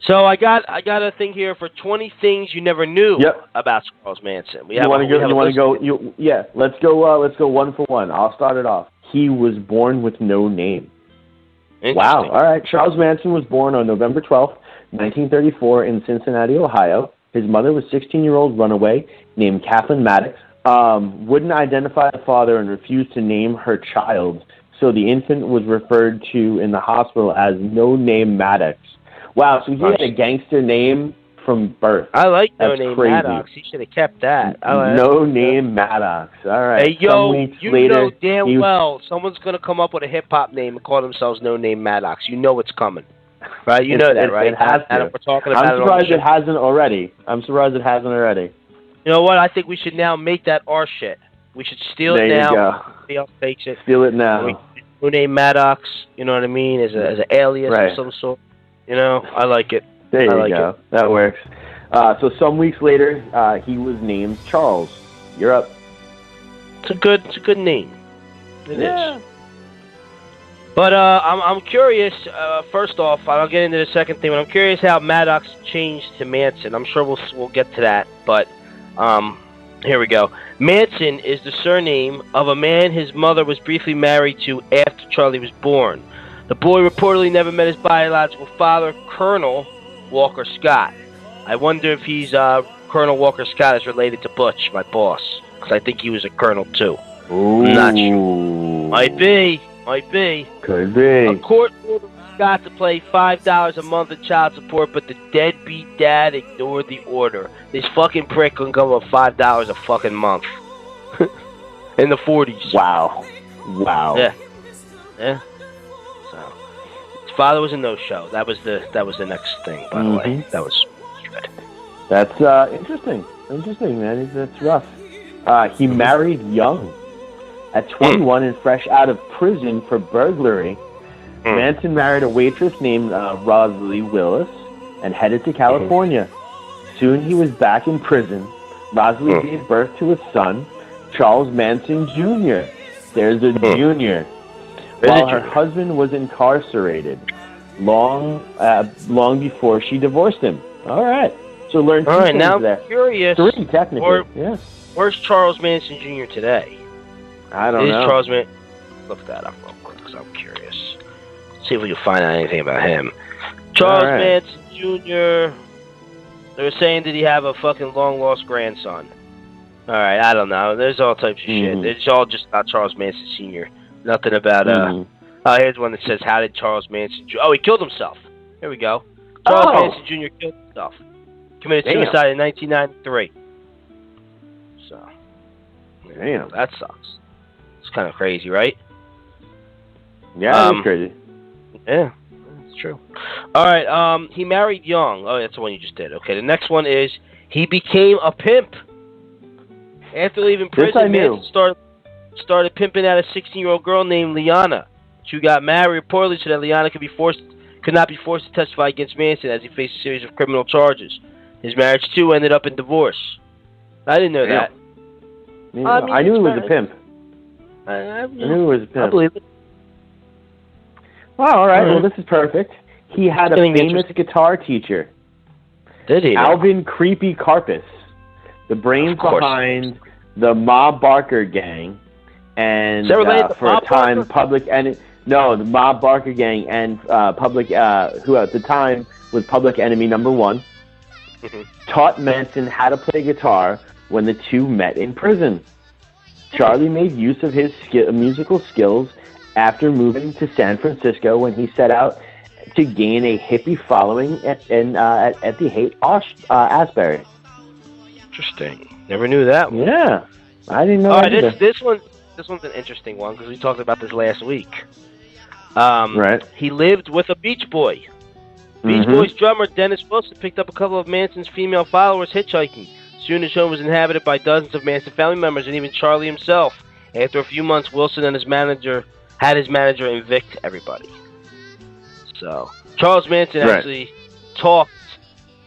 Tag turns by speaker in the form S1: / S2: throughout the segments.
S1: So I got a thing here for 20 things you never knew about Charles Manson.
S2: You want to go? Yeah, let's go. Let's go one for one. I'll start it off. He was born with no name. Wow. All right. Charles Manson was born on November 12th, 1934, in Cincinnati, Ohio. His mother was 16-year-old runaway named Kathleen Maddox. Wouldn't identify the father and refused to name her child, so the infant was referred to in the hospital as No Name Maddox. Wow, so he had a gangster name from birth.
S1: I like No Name Maddox. He should have kept that.
S2: No Name Maddox. All right.
S1: Hey, yo, you know damn well someone's going to come up with a hip-hop name and call themselves No Name Maddox. You know it's coming. Right? You know that, right?
S2: It has to.
S1: We're talking about
S2: I'm surprised it hasn't already. You
S1: know what? I think we should now make that our shit. We should steal it now.
S2: There you go.
S1: Somebody else takes it.
S2: Steal it now.
S1: No Name Maddox, you know what I mean, as an alias of some sort. You know, I like it.
S2: There you go. That works. So some weeks later, he was named Charles. You're up.
S1: It's a good name. It is. But I'm curious. First off, I'll get into the second thing. But I'm curious how Maddox changed to Manson. I'm sure we'll get to that. But here we go. Manson is the surname of a man his mother was briefly married to after Charlie was born. The boy reportedly never met his biological father, Colonel Walker Scott. I wonder if he's Colonel Walker Scott is related to Butch, my boss, because I think he was a colonel too.
S2: Ooh.
S1: I'm not sure. Might be.
S2: Could be.
S1: A court ordered Scott to pay $5 a month in child support, but the deadbeat dad ignored the order. This fucking prick couldn't come up with $5 a fucking month in the 40s.
S2: Wow.
S1: Yeah. So his father was a no-show. That was the next thing. By the way, that was good.
S2: That's interesting. Interesting, man. That's rough. He married young. At 21 and fresh out of prison for burglary, Manson married a waitress named Rosalie Willis and headed to California. Soon he was back in prison. Rosalie gave birth to a son, Charles Manson Jr. There's a junior. While her husband was incarcerated long before she divorced him. All right. So learn two things
S1: now
S2: there.
S1: I'm curious.
S2: 3, technically.
S1: Where's Charles Manson Jr. today?
S2: I don't know.
S1: Charles Manson? Look that up real quick because I'm curious. See if we can find out anything about him. Charles Manson Jr. They were saying, did he have a fucking long-lost grandson? All right, I don't know. There's all types of shit. It's all just about Charles Manson Sr. Nothing about, here's one that says, how did Charles Manson Jr. Oh, he killed himself. Here we go. Charles Manson Jr. killed himself. Committed suicide in 1993. So,
S2: damn.
S1: That sucks. It's kind of crazy, right?
S2: Yeah, it's crazy.
S1: Yeah, it's true. All right, he married young. Oh, that's the one you just did. Okay, the next one is he became a pimp. After leaving prison, Manson started pimping out a 16-year-old girl named Liana. She got married reportedly so that Liana could not be forced to testify against Manson as he faced a series of criminal charges. His marriage, too, ended up in divorce. I didn't know that.
S2: I knew he was a pimp. I knew he was a pimp.
S1: I believe it.
S2: Well, all right. Well, this is perfect. He had a famous guitar teacher.
S1: Did he?
S2: Alvin Creepy Karpis, the brains behind the Ma Barker gang, and for a time Public Enemy. No, the Ma Barker gang and who at the time was Public Enemy #1, taught Manson how to play guitar when the two met in prison. Charlie made use of his musical skills after moving to San Francisco when he set out to gain a hippie following at the Haight Ashbury.
S1: Interesting. Never knew that one.
S2: Yeah, I didn't know that either.
S1: This one's an interesting one because we talked about this last week. He lived with a Beach Boy. Beach Boys drummer Dennis Wilson picked up a couple of Manson's female followers hitchhiking. Soon his home was inhabited by dozens of Manson family members and even Charlie himself. After a few months, Wilson and his manager evict everybody. So Charles Manson actually talked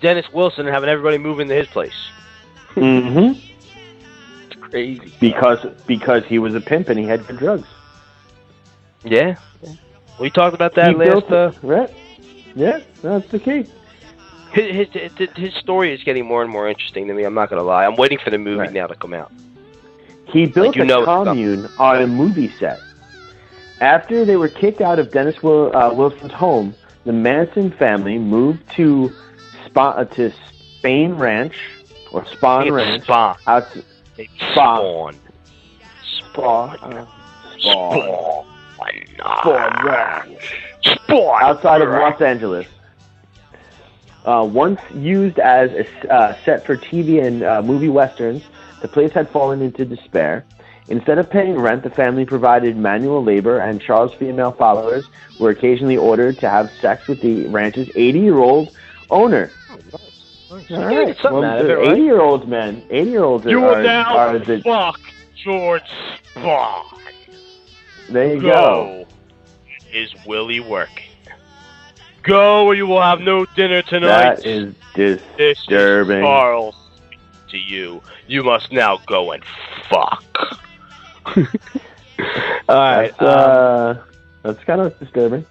S1: Dennis Wilson and having everybody move into his place. It's crazy.
S2: Because he was a pimp and he had good drugs.
S1: Yeah. We talked about that last.
S2: Right. Yeah, that's the key.
S1: His story is getting more and more interesting to me. I'm not gonna lie. I'm waiting for the movie now to come out.
S2: He built a commune on a movie set. After they were kicked out of Dennis Wilson's home, the Manson family moved to Spawn Ranch.
S1: Spawn Ranch. Spawn
S2: Ranch. Outside of Los Angeles. Once used as a set for TV and movie westerns, the place had fallen into despair. Instead of paying rent, the family provided manual labor, and Charles' female followers were occasionally ordered to have sex with the ranch's 80-year-old owner.
S1: All right. Well,
S2: 80-year-olds, man. 80-year-olds are the...
S1: fuck George Spawn.
S2: There you go.
S1: Is Willie working? Go, or you will have no dinner tonight.
S2: That is disturbing.
S1: This is Charles to you. You must now go and fuck. All right.
S2: That's kind of disturbing.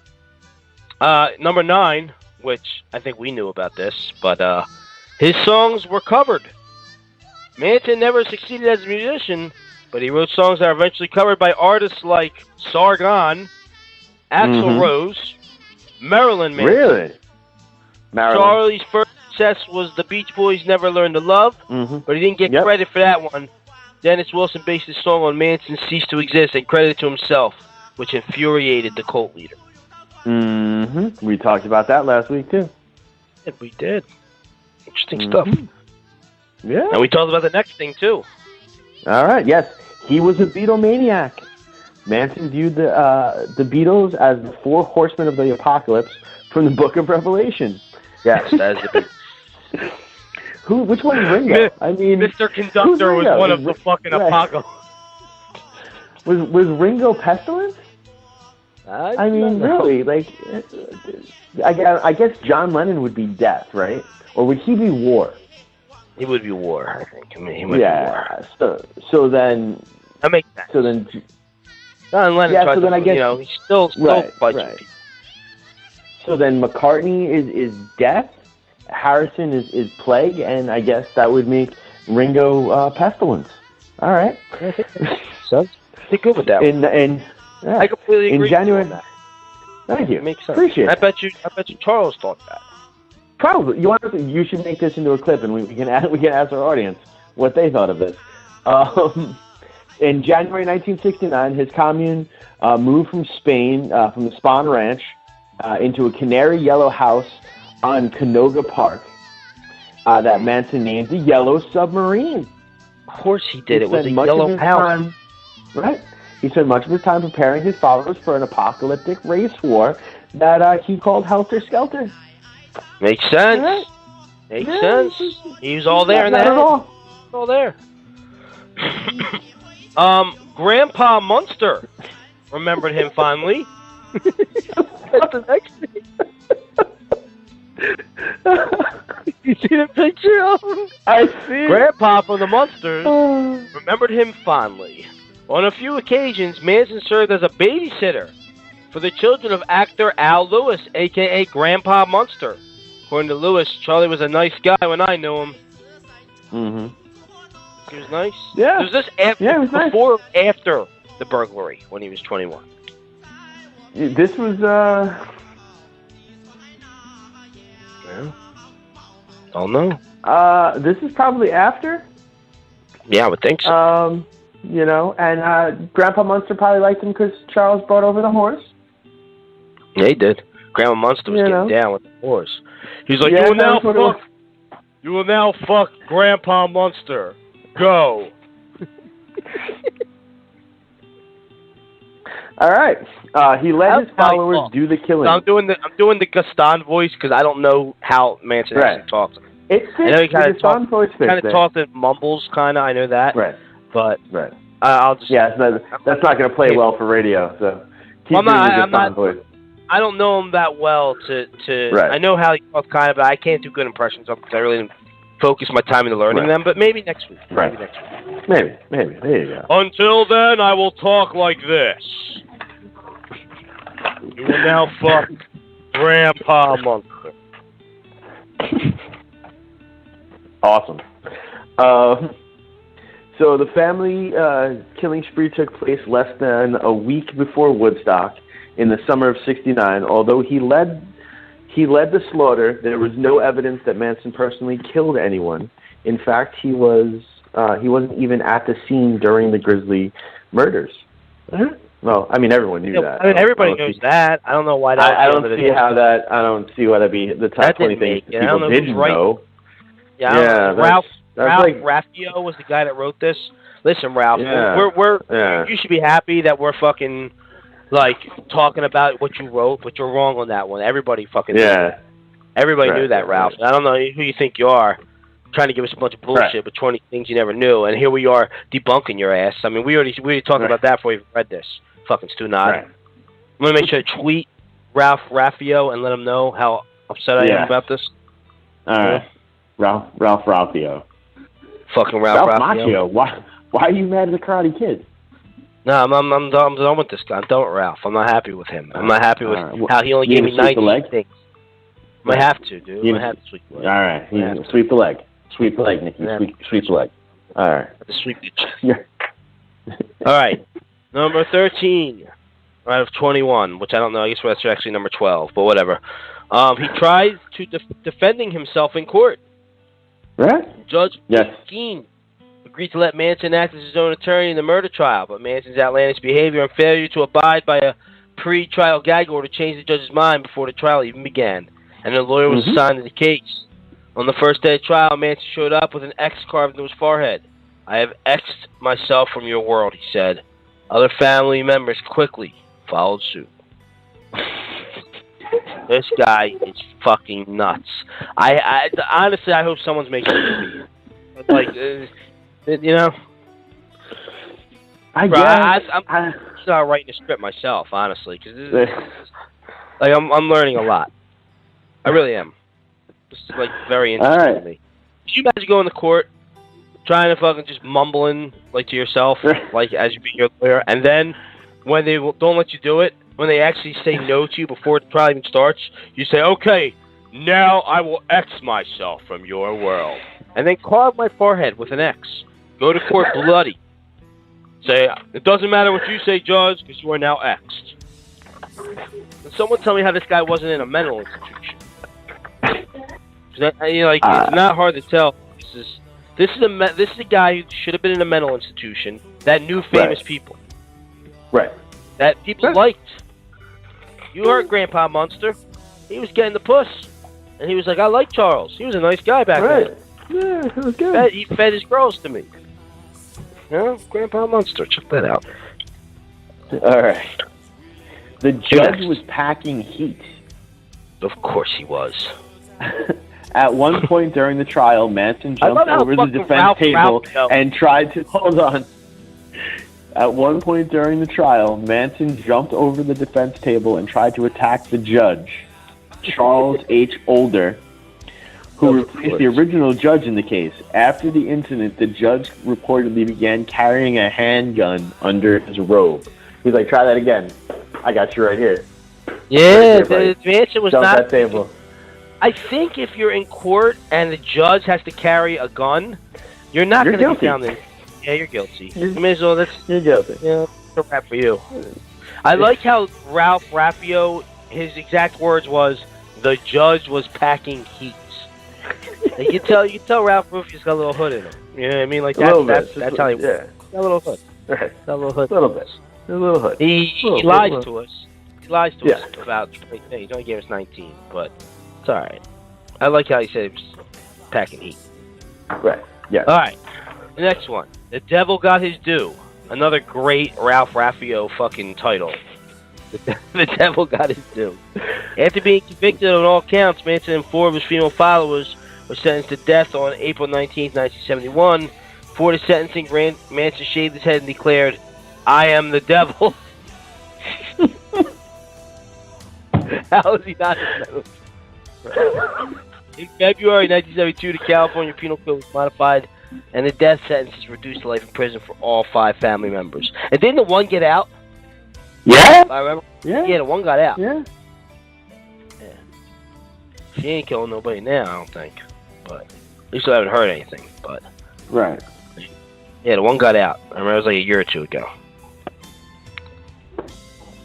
S1: Number 9, which I think we knew about this, but his songs were covered. Manson never succeeded as a musician, but he wrote songs that are eventually covered by artists like Sargon, Axl Rose, Marilyn Manson.
S2: Really?
S1: Charlie's first success was the Beach Boys' Never Learned to Love, but he didn't get credit for that one. Dennis Wilson based his song on Manson Ceased to Exist and credited to himself, which infuriated the cult leader.
S2: We talked about that last week, too.
S1: Yeah, we did. Interesting stuff.
S2: Yeah.
S1: And we talked about the next thing, too.
S2: All right, yes. He was a Beatlemaniac. Manson viewed the Beatles as the 4 horsemen of the apocalypse from the Book of Revelation. Yes, that is the Beatles. Which one is Ringo? I mean,
S1: Mr. Conductor was one of the fucking apocalypse.
S2: Was Ringo Pestilence? I mean, really, like, I guess John Lennon would be Death, right? Or would he be War?
S1: He would be War, I think. I mean, he would be War.
S2: So then...
S1: That makes sense.
S2: So then...
S1: John Lennon tried to, I guess, he's still fighting people. So then McCartney is Death, Harrison is Plague, and I guess that would make Ringo Pestilence. All right. So, be good with that one. I completely agree
S2: in January,
S1: with that.
S2: Thank you.
S1: It makes sense.
S2: Appreciate it.
S1: I bet you Charles thought that.
S2: Probably. You should make this into a clip, and we can ask our audience what they thought of this. In January 1969, his commune moved from Spain, from the Spawn Ranch, into a canary yellow house on Canoga Park that Manson named the Yellow Submarine.
S1: Of course he did. It was a yellow house.
S2: Right. He spent much of his time preparing his followers for an apocalyptic race war that he called Helter Skelter.
S1: Makes sense.
S2: Right.
S1: Makes sense. He was all there in that. All there. Grandpa Munster remembered him fondly. That's the next thing. You see the picture of him?
S2: I see.
S1: Grandpa from the Munsters remembered him fondly. On a few occasions, Manson served as a babysitter for the children of actor Al Lewis, a.k.a. Grandpa Munster. According to Lewis, Charlie was a nice guy when I knew him. He was nice?
S2: Yeah.
S1: Was this before or after the burglary, when he was 21?
S2: This was,
S1: Yeah. Don't know.
S2: This is probably after.
S1: Yeah, I would think so.
S2: You know, and Grandpa Munster probably liked him because Charles brought over the horse.
S1: Yeah, he did. Grandpa Munster was getting down with the horse. He's like, you will now fuck Grandpa Munster. Go.
S2: All right. He let his followers do the killing.
S1: So I'm doing the Gaston voice because I don't know how Manson actually talks.
S2: It fits. I know he kind
S1: of talks in mumbles, kind of. I know that.
S2: Right.
S1: But
S2: I'll just that's not going to play well for radio. So keep doing the Gaston voice.
S1: I don't know him that well I know how he talks kind of, but I can't do good impressions of him because I really didn't focus my time into learning them. But maybe next week.
S2: Right. Maybe. There you go.
S1: Until then, I will talk like this. You will now fuck Grandpa Munster.
S2: Awesome. So the family killing spree took place less than a week before Woodstock in the summer of '69. Although he led the slaughter, there was no evidence that Manson personally killed anyone. In fact, he wasn't even at the scene during the grisly murders.
S1: Mm-hmm.
S2: Well, I mean, everyone knew that.
S1: I mean, everybody knows that. I don't know why that.
S2: I don't see how that. I don't see why that'd be the top 20 things people didn't know.
S1: Yeah, Ralph Raffio was the guy that wrote this. Listen, Ralph, you should be happy that we're fucking like talking about what you wrote, but you're wrong on that one. Everybody fucking knew that. Everybody knew that, Ralph. I don't know who you think you are, trying to give us a bunch of bullshit, but 20 things you never knew, and here we are debunking your ass. I mean, we already talked about that before we even read this. Fucking Stu Nod. I'm gonna make sure to tweet Ralph Raffio and let him know how upset I am about this.
S2: All right, Ralph Raffio.
S1: Fucking Ralph
S2: Macchio. Why are you mad at the Karate Kid?
S1: No, I'm done with this guy. I'm done with Ralph. I'm not happy with him. I'm not happy with how he only gave me 90 things. I might have to, dude. I might have to sweep the leg. All right, sweep the leg. Sweep the leg, Nicky. Sweep the leg. All right. Sweep the leg. All right. Number 13 out of 21, which I don't know. I guess that's actually number 12, but whatever. He tried to defending himself in court.
S2: Right?
S1: Judge Skeen agreed to let Manson act as his own attorney in the murder trial, but Manson's outlandish behavior and failure to abide by a pre-trial gag order changed the judge's mind before the trial even began, and the lawyer was assigned to the case. On the first day of trial, Manson showed up with an X carved into his forehead. "I have X'd myself from your world," he said. Other family members quickly followed suit. This guy is fucking nuts. I honestly, I hope someone's making a movie. Like, you know. I'm writing a script myself, honestly, because like I'm learning a lot. I really am. This is like very interesting to me. Could you imagine going to court, trying to fucking just mumbling like to yourself, like as you be your lawyer, and then when they don't let you do it, when they actually say no to you before the trial even starts, you say, "Okay, now I will X myself from your world," and then carve my forehead with an X. Go to court bloody. Say, "It doesn't matter what you say, Judge, because you are now X'd." And someone tell me how this guy wasn't in a mental institution. It's not hard to tell. This is a guy who should have been in a mental institution that knew famous people.
S2: Right.
S1: That people liked. You heard Grandpa Munster. He was getting the puss. And he was like, "I like Charles. He was a nice guy back then."
S2: Yeah, it was good.
S1: He fed his girls to me. You know, Grandpa Munster. Check that out.
S2: All right. The judge was packing heat.
S1: Of course he was.
S2: At one point during the trial, Manson jumped over the defense table and tried to... Hold on. At one point during the trial, Manson jumped over the defense table and tried to attack the judge, Charles H. Older, who replaced the original judge in the case. After the incident, the judge reportedly began carrying a handgun under his robe. He's like, "Try that again. I got you right here."
S1: Yeah, the Manson was
S2: not...
S1: Jump
S2: that table.
S1: I think if you're in court and the judge has to carry a gun, you're not going to be found in... Yeah, you're guilty. You may as well...
S2: You're guilty.
S1: Yeah, that's a wrap for you. I like how Ralph Raffio, his exact words was, "The judge was packing heat." You tell Ralph Raffio's got a little hood in him. You know what I mean? Like that's how he... Yeah. Got a little hood.
S2: Right.
S1: Got a little hood.
S2: A little bit. A little hood.
S1: He lies to us. He lies to us about 20 things. He only gave us 19, but it's all right. I like how he said he was packing heat.
S2: Right. Yeah.
S1: All right. The next one. The Devil Got His Due. Another great Ralph Raffio fucking title. The Devil Got His Due. After being convicted on all counts, Manson and 4 of his female followers were sentenced to death on April 19, 1971. For the sentencing, Manson shaved his head and declared, "I am the devil." How is he not a devil? In February 1972, the California Penal Code was modified, and the death sentence is reduced to life in prison for all 5 family members. And didn't the one get out?
S2: Yeah.
S1: I remember.
S2: Yeah.
S1: Yeah, the one got out.
S2: Yeah.
S1: She ain't killing nobody now, I don't think. But at least I haven't heard anything. But
S2: Right.
S1: yeah, the one got out. I remember it was like a year or two ago.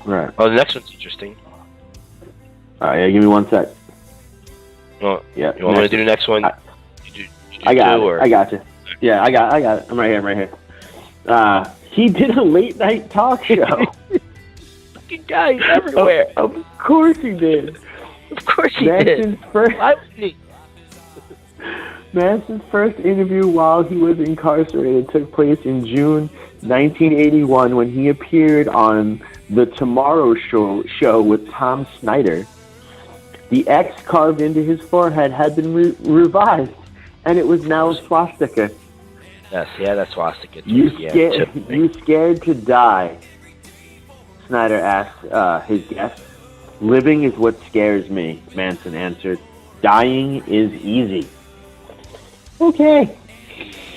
S2: Right.
S1: Oh, the next one's interesting.
S2: All right, yeah, give me 1 sec.
S1: Well,
S2: Yeah.
S1: you want me to do the next one?
S2: I got it. I got you. Yeah, I got it. I'm right here. He did a late night talk show.
S1: Fucking guy, he's everywhere.
S2: Of course he did.
S1: Of course he did. Why would he?
S2: Manson's first interview while he was incarcerated took place in June 1981 when he appeared on The Tomorrow Show with Tom Snyder. The X carved into his forehead had been revised, and it was now a swastika.
S1: Yes, yeah, that's swastika.
S2: You scared to die? Snyder asked his guest. Living is what scares me, Manson answered. Dying is easy. Okay.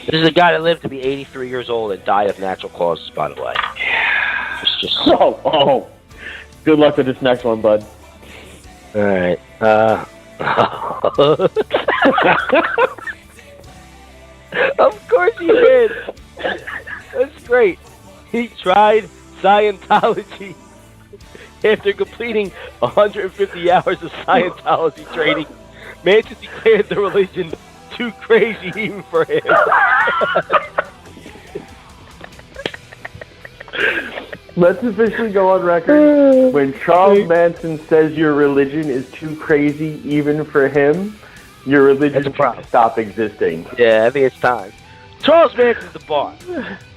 S1: This is a guy that lived to be 83 years old and died of natural causes, by the way. Just
S2: Oh. Good luck with this next one, bud.
S1: all right. Of course he did. That's great. He tried Scientology. After completing 150 hours of Scientology training, Manson declared the religion too crazy even for him.
S2: Let's officially go on record. When Charles Manson says your religion is too crazy even for him, your religion should stop existing.
S1: Yeah, I think it's time. Charles Manson's the boss.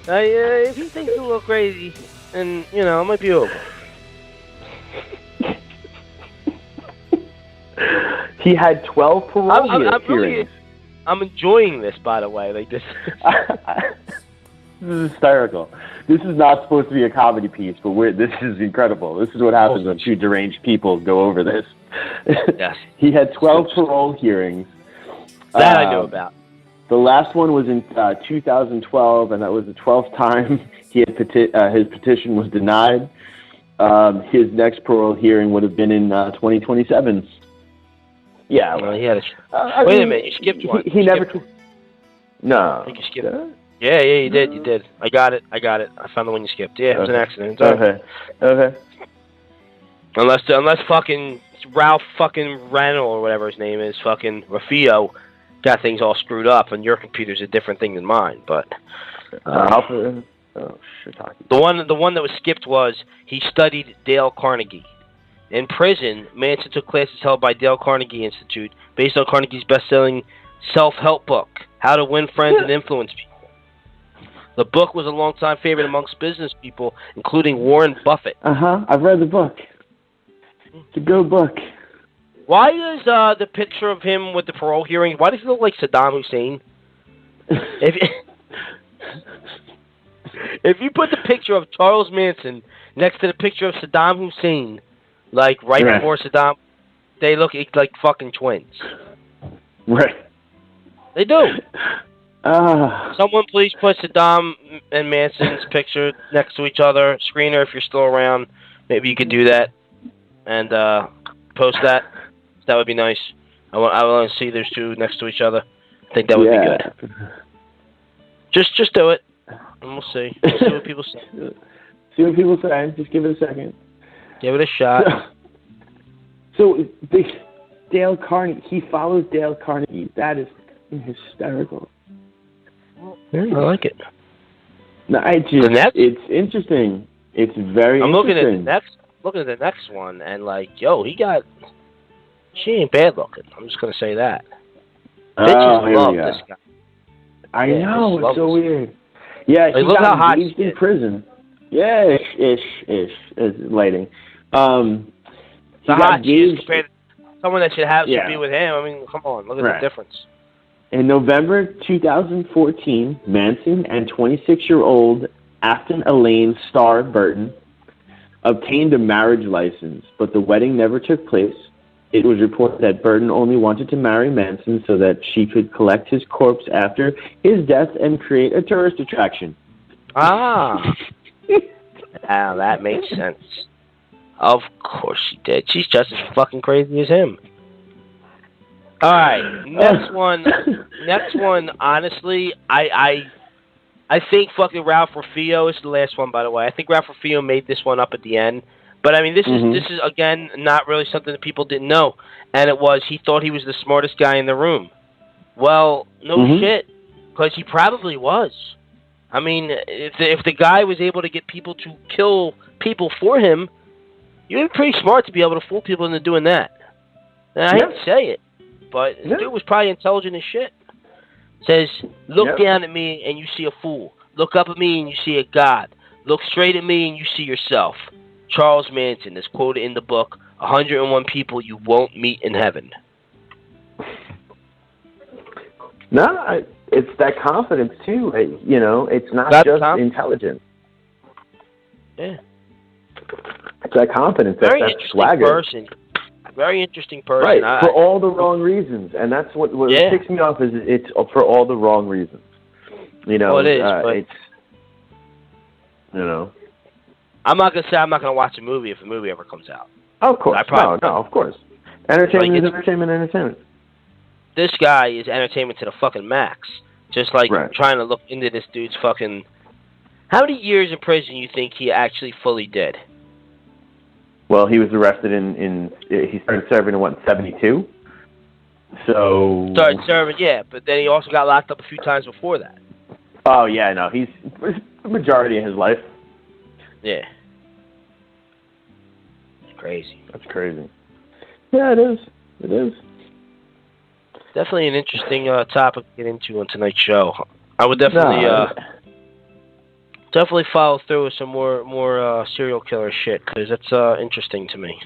S1: If he thinks it's a little crazy, then, it might be over.
S2: He had 12 parole hearings.
S1: I'm enjoying this, by the way. Like this.
S2: This is hysterical. This is not supposed to be a comedy piece, but this is incredible. This is what happens when two deranged people go over this.
S1: Yes.
S2: He had 12 parole hearings.
S1: That I knew about.
S2: The last one was in 2012, and that was the 12th time his petition was denied. His next parole hearing would have been in 2027. Yeah.
S1: Well, he had wait a minute. You skipped one.
S2: He never. No.
S1: I think you skipped it. Yeah, you did. You did. I got it. I found the one you skipped. Yeah, it was an accident.
S2: Okay.
S1: Unless fucking Ralph fucking Randall or whatever his name is, fucking Rafio, got things all screwed up, and your computer's a different thing than mine. But the one that was skipped was he studied Dale Carnegie. In prison, Manson took classes held by Dale Carnegie Institute based on Carnegie's best-selling self-help book, How to Win Friends and Influence People. The book was a long-time favorite amongst business people, including Warren Buffett.
S2: I've read the book. It's a good book.
S1: Why is the picture of him with the parole hearing, why does he look like Saddam Hussein? If you put the picture of Charles Manson next to the picture of Saddam Hussein, like before Saddam, they look like fucking twins.
S2: Right.
S1: They do. Someone please put Saddam and Manson's picture next to each other. Screener, if you're still around, maybe you could do that and post that. That would be nice. I want to see those two next to each other. I think that would be good. Just do it, and we'll see. We'll see what people say.
S2: See what people say. Just give it a second.
S1: Give it a shot.
S2: So Dale Carnegie, he follows Dale Carnegie. That is hysterical.
S1: Yeah, I like it.
S2: No, it's interesting. It's very interesting.
S1: Looking at the next one, and she ain't bad looking. I'm just gonna say that. Bitches love this guy.
S2: I know, it's so weird. Yeah, he
S1: look how hot
S2: he's in prison. Yeah, ish, lighting.
S1: It's a hot cheese compared to someone that should be with him. I mean, come on, look at the difference.
S2: In November 2014, Manson and 26-year-old Afton Elaine Starr Burton obtained a marriage license, but the wedding never took place. It was reported that Burton only wanted to marry Manson so that she could collect his corpse after his death and create a tourist attraction.
S1: Ah. Now that makes sense. Of course she did. She's just as fucking crazy as him. All right, next one. Next one. Honestly, I think fucking Ralph Rufio is the last one. By the way, I think Ralph Rufio made this one up at the end. But I mean, this is again not really something that people didn't know, and it was he thought he was the smartest guy in the room. Well, no shit, because he probably was. I mean, if the guy was able to get people to kill people for him, you're pretty smart to be able to fool people into doing that. And I hate to say it, but this dude was probably intelligent as shit. Says, look down at me and you see a fool. Look up at me and you see a god. Look straight at me and you see yourself. Charles Manson is quoted in the book, 101 people you won't meet in heaven.
S2: No, it's that confidence, too. You know, it's not just intelligence.
S1: Yeah.
S2: It's that confidence, that swagger.
S1: Person. Very interesting person.
S2: Right, for all the wrong reasons. And that's what ticks me off is it's for all the wrong reasons. You know,
S1: well, it is, but
S2: it's, you know.
S1: I'm not going to say I'm not going to watch a movie if a movie ever comes out.
S2: Of course. No, of course. Entertainment is entertainment.
S1: This guy is entertainment to the fucking max. Just like trying to look into this dude's fucking... How many years in prison you think he actually fully did?
S2: Well, he was arrested he started serving in, 72? So...
S1: Started serving, yeah, but then he also got locked up a few times before that.
S2: Oh, yeah, no, he's the majority of his life.
S1: Yeah. It's crazy.
S2: That's crazy. Yeah, it is. It is.
S1: Definitely an interesting topic to get into on tonight's show. I would definitely definitely follow through with some more serial killer shit, because that's interesting to me.